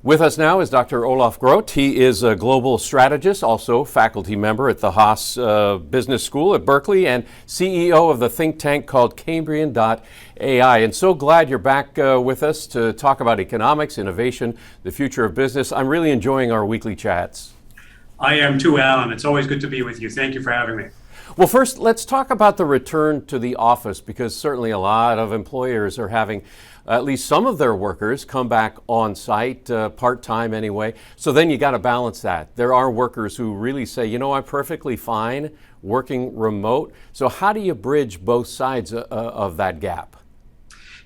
With us now is Dr. Olaf Groth. He is a global strategist, also faculty member at the Haas Business School at Berkeley and CEO of the think tank called Cambrian.ai. And so glad you're back with us to talk about economics, innovation, the future of business. I'm really enjoying our weekly chats. I am too, Alan. It's always good to be with you. Thank you for having me. Well, first, let's talk about the return to the office, because certainly a lot of employers are having at least some of their workers come back on site, part-time anyway. So then you got to balance that. There are workers who really say, you know, I'm perfectly fine working remote. So how do you bridge both sides of that gap?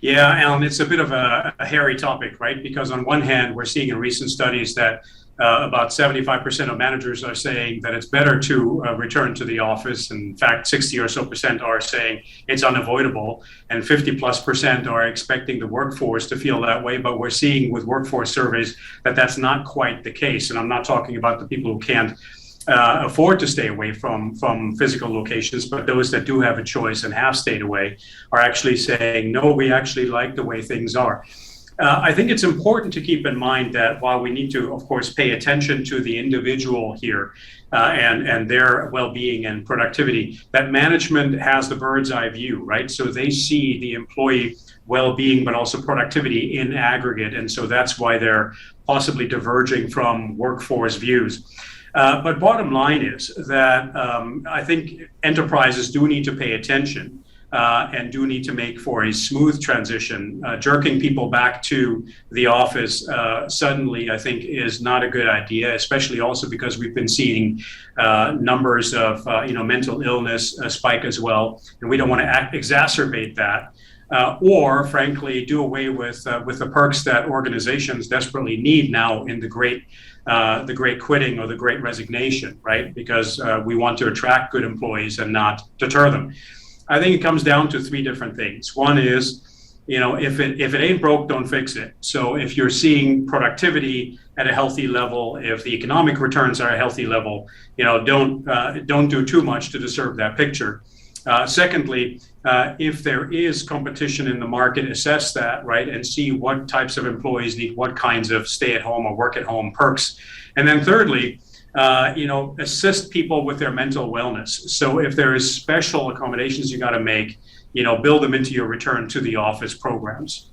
Yeah, Alan, it's a bit of a hairy topic, right? Because on one hand, we're seeing in recent studies that about 75% of managers are saying that it's better to return to the office. In fact, 60 or so percent are saying it's unavoidable, and 50+% are expecting the workforce to feel that way. But we're seeing with workforce surveys that that's not quite the case. And I'm not talking about the people who can't afford to stay away from physical locations, but those that do have a choice and have stayed away are actually saying, no, we actually like the way things are. I think it's important to keep in mind that while we need to, of course, pay attention to the individual here and their well-being and productivity, that management has the bird's eye view, right? So they see the employee well-being, but also productivity in aggregate. And so that's why they're possibly diverging from workforce views. But bottom line is that I think enterprises do need to pay attention and do need to make for a smooth transition. Jerking people back to the office suddenly, I think, is not a good idea, especially also because we've been seeing numbers of mental illness spike as well, and we don't want to exacerbate that. Or, frankly, do away with the perks that organizations desperately need now in the great quitting or the great resignation, right? Because we want to attract good employees and not deter them. I think it comes down to three different things. One is, if it ain't broke, don't fix it. So if you're seeing productivity at a healthy level, if the economic returns are a healthy level, don't do too much to disturb that picture. Secondly, if there is competition in the market, assess that, right, and see what types of employees need what kinds of stay-at-home or work-at-home perks. And then thirdly, assist people with their mental wellness. So if there is special accommodations you got to make, build them into your return to the office programs.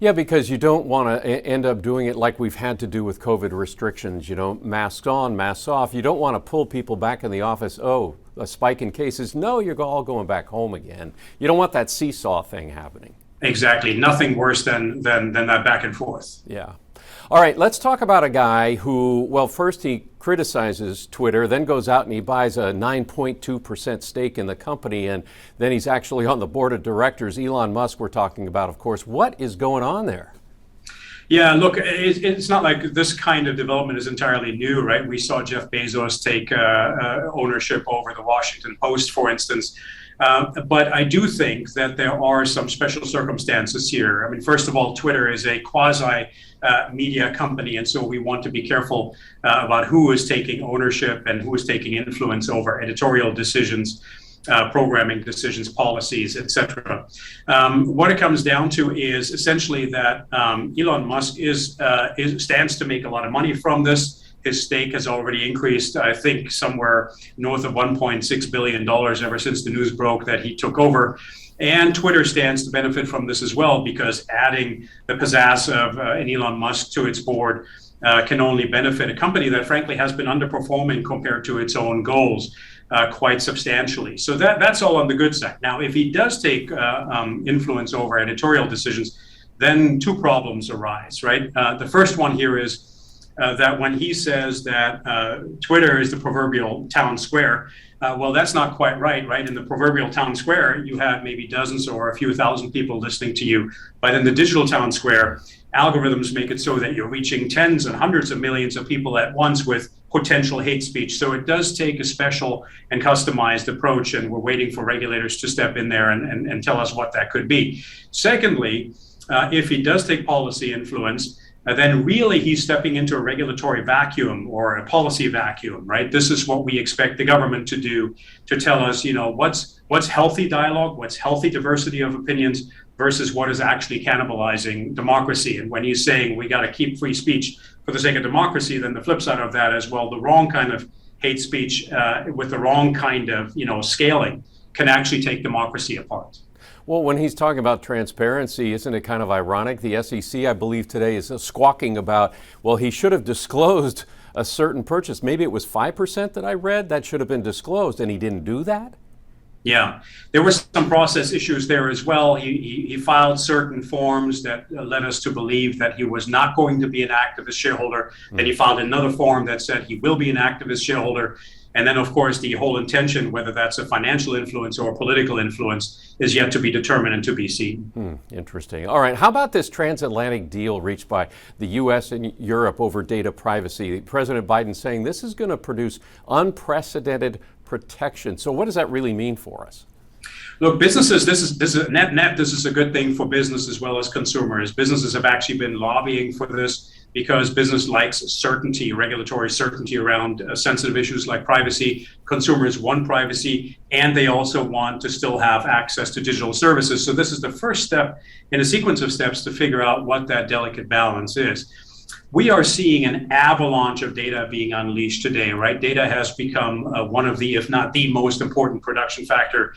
Yeah, because you don't want to end up doing it like we've had to do with COVID restrictions. Masks on, masks off. You don't want to pull people back in the office. Oh, a spike in cases. No, you're all going back home again. You don't want that seesaw thing happening. Exactly. Nothing worse than that back and forth. Yeah. All right, let's talk about a guy who, well, first he criticizes Twitter, then goes out and he buys a 9.2% stake in the company, and then he's actually on the board of directors. Elon Musk we're talking about, of course. What is going on there? Yeah, look, it's not like this kind of development is entirely new, right? We saw Jeff Bezos take ownership over the Washington Post, for instance. But I do think that there are some special circumstances here. I mean, first of all, Twitter is a quasi-media company, and so we want to be careful about who is taking ownership and who is taking influence over editorial decisions, programming decisions, policies, etc. What it comes down to is essentially that Elon Musk stands to make a lot of money from this. His stake has already increased, I think, somewhere north of $1.6 billion ever since the news broke that he took over. And Twitter stands to benefit from this as well, because adding the pizzazz of an Elon Musk to its board can only benefit a company that, frankly, has been underperforming compared to its own goals quite substantially. So that's all on the good side. Now, if he does take influence over editorial decisions, then two problems arise, right? The first one here is that when he says that Twitter is the proverbial town square, well, that's not quite right? In the proverbial town square, you have maybe dozens or a few thousand people listening to you. But in the digital town square, algorithms make it so that you're reaching tens and hundreds of millions of people at once with potential hate speech. So it does take a special and customized approach, and we're waiting for regulators to step in there and tell us what that could be. Secondly, if he does take policy influence, then really he's stepping into a regulatory vacuum or a policy vacuum, right? This is what we expect the government to do, to tell us, what's healthy dialogue, what's healthy diversity of opinions, versus what is actually cannibalizing democracy. And when he's saying we got to keep free speech for the sake of democracy, then the flip side of that as well, the wrong kind of hate speech with the wrong kind of scaling can actually take democracy apart. Well, when he's talking about transparency, isn't it kind of ironic? The SEC, I believe today, is squawking about, well, he should have disclosed a certain purchase. Maybe it was 5% that I read that should have been disclosed, and he didn't do that? Yeah, there were some process issues there as well. He filed certain forms that led us to believe that he was not going to be an activist shareholder. Then he filed another form that said he will be an activist shareholder. And then, of course, the whole intention, whether that's a financial influence or a political influence, is yet to be determined and to be seen. Interesting. All right. How about this transatlantic deal reached by the U.S. and Europe over data privacy? President Biden saying this is going to produce unprecedented protection. So what does that really mean for us? Look, businesses, this is net, this is a good thing for business as well as consumers. Businesses have actually been lobbying for this because business likes certainty, regulatory certainty around sensitive issues like privacy. Consumers want privacy, and they also want to still have access to digital services. So this is the first step in a sequence of steps to figure out what that delicate balance is. We are seeing an avalanche of data being unleashed today, right? Data has become one of the, if not the most important production factor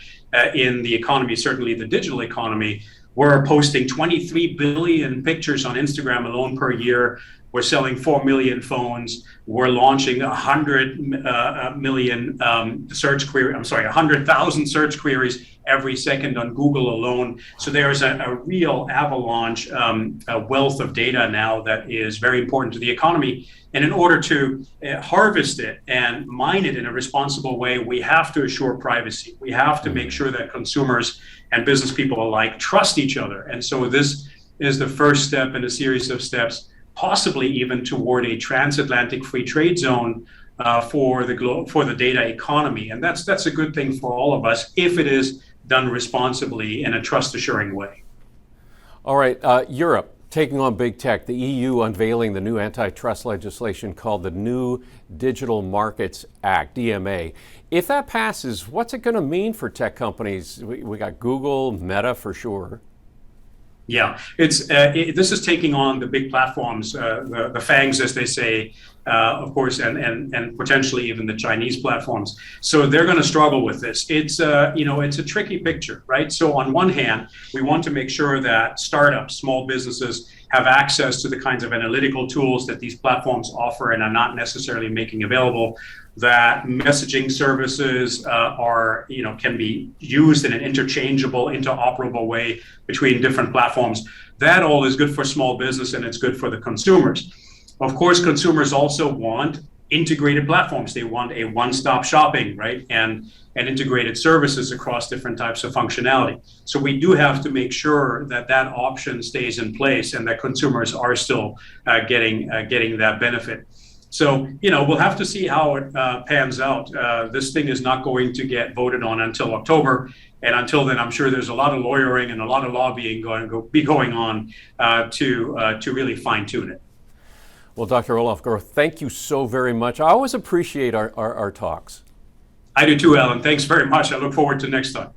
in the economy, certainly the digital economy. We're posting 23 billion pictures on Instagram alone per year. We're selling 4 million phones. We're launching 100,000 search queries every second on Google alone. So there's a real avalanche, a wealth of data now that is very important to the economy. And in order to harvest it and mine it in a responsible way, we have to assure privacy. We have to make sure that consumers and business people alike trust each other. And so this is the first step in a series of steps, possibly even toward a transatlantic free trade zone for the data economy. And that's a good thing for all of us if it is done responsibly in a trust assuring way. All right, Europe taking on big tech, the EU unveiling the new antitrust legislation called the New Digital Markets Act, DMA. If that passes, what's it going to mean for tech companies? We got Google, Meta for sure. Yeah, this is taking on the big platforms, the FANGs, as they say, of course, and potentially even the Chinese platforms. So they're going to struggle with this. It's a tricky picture, right? So on one hand, we want to make sure that startups, small businesses, have access to the kinds of analytical tools that these platforms offer and are not necessarily making available. That messaging services can be used in an interchangeable, interoperable way between different platforms. That all is good for small business and it's good for the consumers. Of course, consumers also want integrated platforms. They want a one-stop shopping, right? And integrated services across different types of functionality. So we do have to make sure that that option stays in place and that consumers are still getting that benefit. So, we'll have to see how it pans out. This thing is not going to get voted on until October. And until then, I'm sure there's a lot of lawyering and a lot of lobbying going on to really fine tune it. Well, Dr. Olaf Groth, thank you so very much. I always appreciate our talks. I do too, Alan. Thanks very much. I look forward to next time.